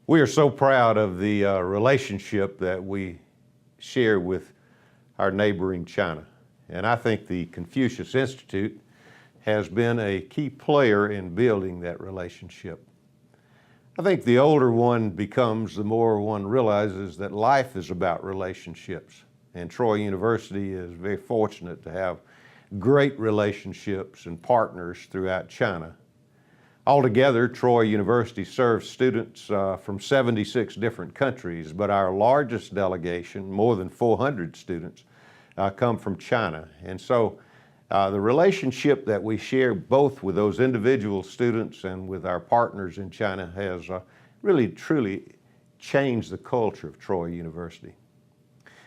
We are so proud of the relationship that we share with our neighboring China. And I think the Confucius Institute has been a key player in building that relationship. I think the older one becomes, the more one realizes that life is about relationships. And Troy University is very fortunate to have great relationships and partners throughout China. Altogether, Troy University serves students from 76 different countries, but our largest delegation, more than 400 students, come from China. And so the relationship that we share both with those individual students and with our partners in China has really, truly changed the culture of Troy University.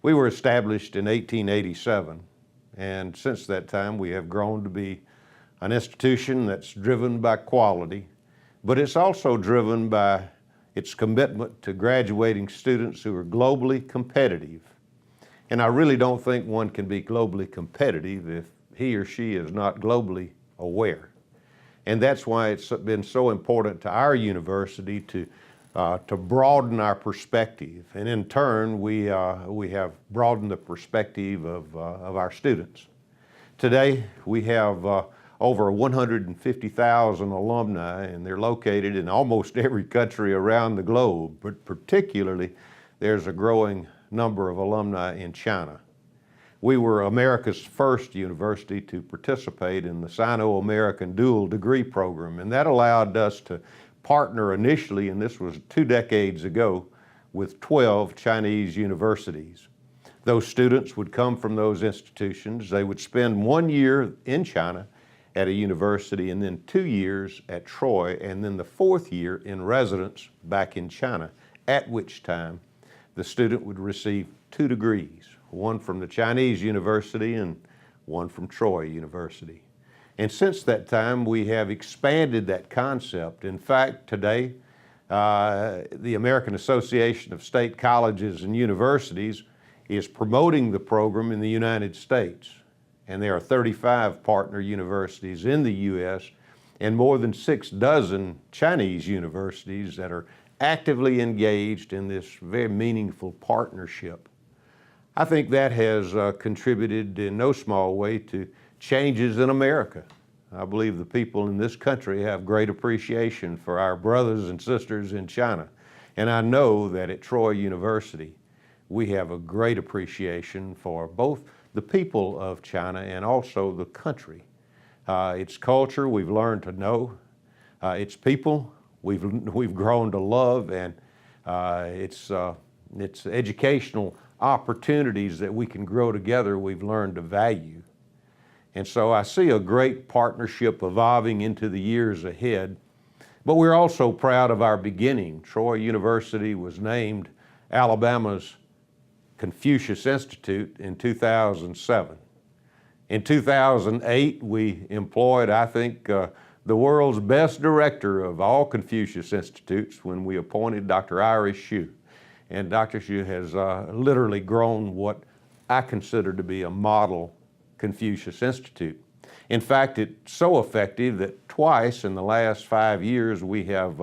We were established in 1887, and since that time we have grown to be an institution that's driven by quality, but it's also driven by its commitment to graduating students who are globally competitive. And I really don't think one can be globally competitive if he or she is not globally aware. And that's why it's been so important to our university to broaden our perspective. And in turn, we have broadened the perspective of our students. Today, we have over 150,000 alumni, and they're located in almost every country around the globe, but particularly there's a growing number of alumni in China. We were America's first university to participate in the Sino-American dual degree program, and that allowed us to partner initially, and this was 2 decades ago, with 12 Chinese universities. Those students would come from those institutions. They would spend 1 year in China at a university, and then 2 years at Troy, and then the 4th year in residence back in China, at which time the student would receive 2 degrees, one from the Chinese university and one from Troy University. And since that time, we have expanded that concept. In fact, today, the American Association of State Colleges and Universities is promoting the program in the United States. And there are 35 partner universities in the U.S. and more than 6 dozen Chinese universities that are actively engaged in this very meaningful partnership. I think that has contributed in no small way to changes in America. I believe the people in this country have great appreciation for our brothers and sisters in China. And I know that at Troy University, we have a great appreciation for both the people of China and also the country. Its culture we've learned to know, its people we've grown to love, and its educational opportunities that we can grow together we've learned to value. And so I see a great partnership evolving into the years ahead, but we're also proud of our beginning. Troy University was named Alabama's Confucius Institute in 2007. In 2008, we employed, I think, the world's best director of all Confucius Institutes when we appointed Dr. Iris Hsu. And Dr. Hsu has literally grown what I consider to be a model Confucius Institute. In fact, it's so effective that twice in the last 5 years we have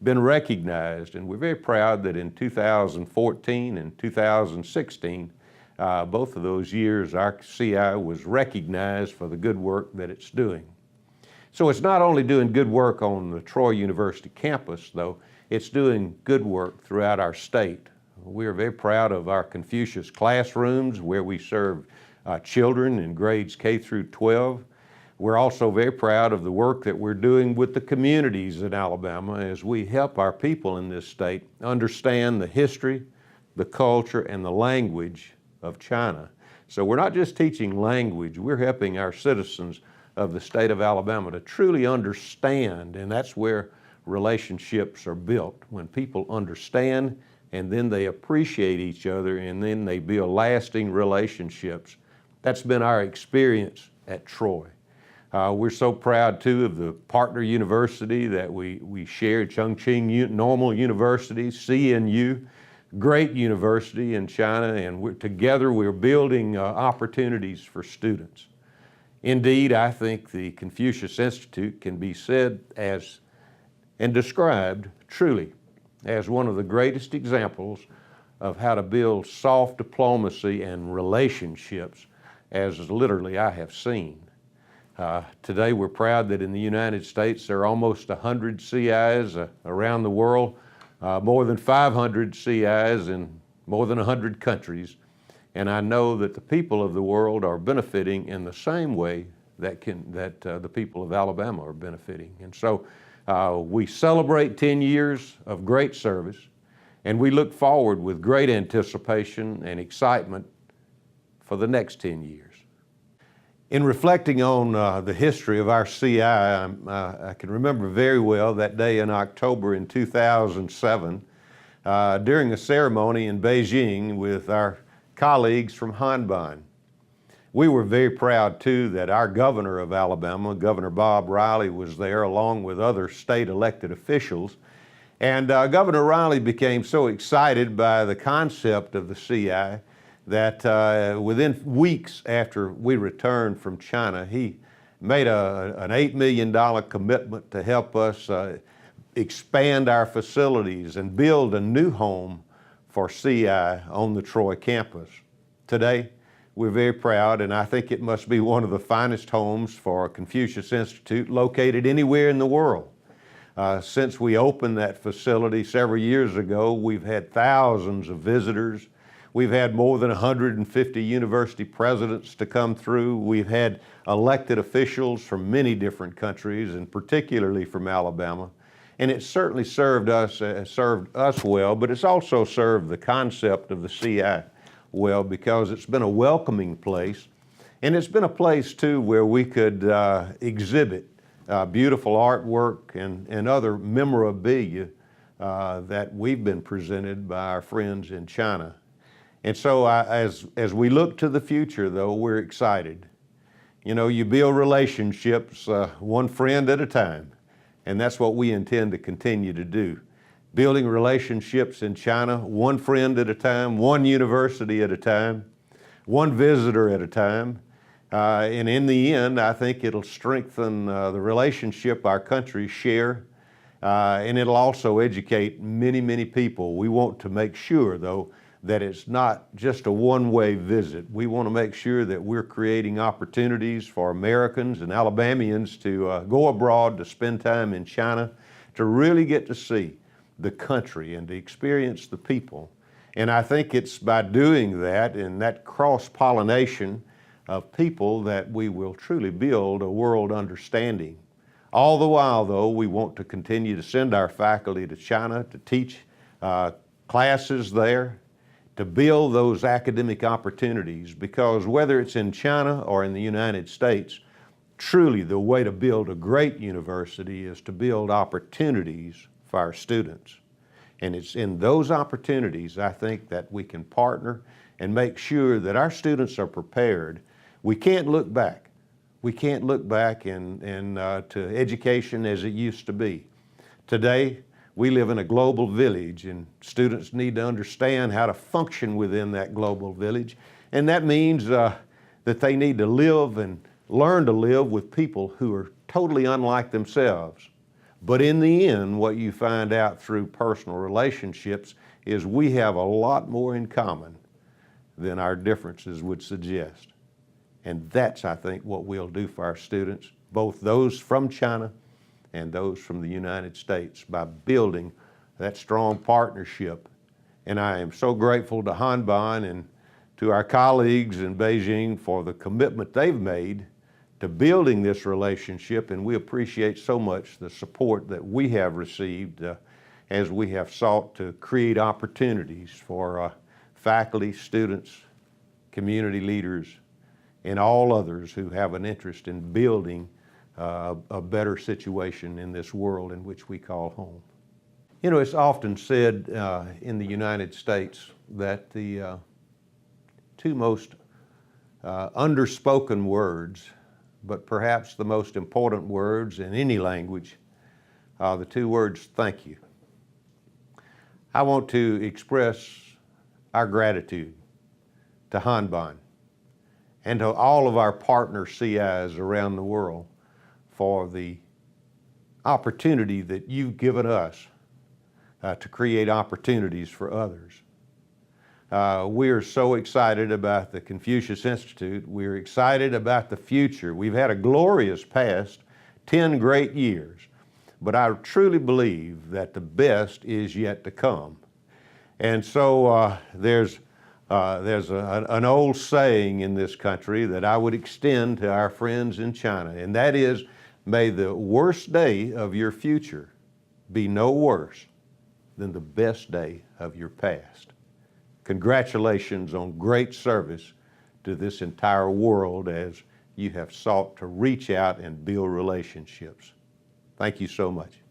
been recognized, and we're very proud that in 2014 and 2016, both of those years, our CI was recognized for the good work that it's doing. So it's not only doing good work on the Troy University campus, though, it's doing good work throughout our state. We are very proud of our Confucius classrooms where we serve children in grades K through 12. We're also very proud of the work that we're doing with the communities in Alabama as we help our people in this state understand the history, the culture, and the language of China. So we're not just teaching language, we're helping our citizens of the state of Alabama to truly understand, and that's where relationships are built, when people understand and then they appreciate each other and then they build lasting relationships. That's been our experience at Troy. We're so proud, too, of the partner university that we share, Chongqing Normal University, CNU, great university in China, and together we're building opportunities for students. Indeed, I think the Confucius Institute can be said as and described truly as one of the greatest examples of how to build soft diplomacy and relationships as literally I have seen. Today we're proud that in the United States there are almost 100 CIs around the world, more than 500 CIs in more than 100 countries. And I know that the people of the world are benefiting in the same way that the people of Alabama are benefiting. And so we celebrate 10 years of great service, and we look forward with great anticipation and excitement for the next 10 years. In reflecting on the history of our CI, I can remember very well that day in October in 2007 during a ceremony in Beijing with our colleagues from Hanban. We were very proud too that our governor of Alabama, Governor Bob Riley, was there along with other state elected officials. And Governor Riley became so excited by the concept of the CI that within weeks after we returned from China, he made an $8 million commitment to help us expand our facilities and build a new home for CI on the Troy campus. Today, we're very proud, and I think it must be one of the finest homes for a Confucius Institute located anywhere in the world. Since we opened that facility several years ago, we've had thousands of visitors. We've had more than 150 university presidents to come through. We've had elected officials from many different countries, and particularly from Alabama. And it certainly served us well, but it's also served the concept of the CI well, because it's been a welcoming place, and it's been a place too where we could exhibit beautiful artwork and other memorabilia that we've been presented by our friends in China. And so as we look to the future though, we're excited. You know, you build relationships one friend at a time. And that's what we intend to continue to do. Building relationships in China, one friend at a time, one university at a time, one visitor at a time. And in the end, I think it'll strengthen the relationship our countries share, and it'll also educate many, many people. We want to make sure, though, that it's not just a one-way visit. We want to make sure that we're creating opportunities for Americans and Alabamians to go abroad, to spend time in China, to really get to see the country and to experience the people. And I think it's by doing that and that cross-pollination of people that we will truly build a world understanding. All the while, though, we want to continue to send our faculty to China to teach classes there, to build those academic opportunities, because whether it's in China or in the United States, truly the way to build a great university is to build opportunities for our students. And it's in those opportunities, I think, that we can partner and make sure that our students are prepared. We can't look back. We can't look back to education as it used to be. Today, we live in a global village, and students need to understand how to function within that global village. And that means that they need to live and learn to live with people who are totally unlike themselves. But in the end, what you find out through personal relationships is we have a lot more in common than our differences would suggest. And that's, I think, what we'll do for our students, both those from China and those from the United States, by building that strong partnership. And I am so grateful to Hanban and to our colleagues in Beijing for the commitment they've made to building this relationship, and we appreciate so much the support that we have received as we have sought to create opportunities for faculty, students, community leaders, and all others who have an interest in building a better situation in this world in which we call home. You know, it's often said in the United States that the two most underspoken words, but perhaps the most important words in any language, are the two words, thank you. I want to express our gratitude to Hanban and to all of our partner CIs around the world for the opportunity that you've given us to create opportunities for others. We are so excited about the Confucius Institute. We're excited about the future. We've had a glorious past, 10 great years, but I truly believe that the best is yet to come. And so there's an old saying in this country that I would extend to our friends in China, and that is, may the worst day of your future be no worse than the best day of your past. Congratulations on great service to this entire world as you have sought to reach out and build relationships. Thank you so much.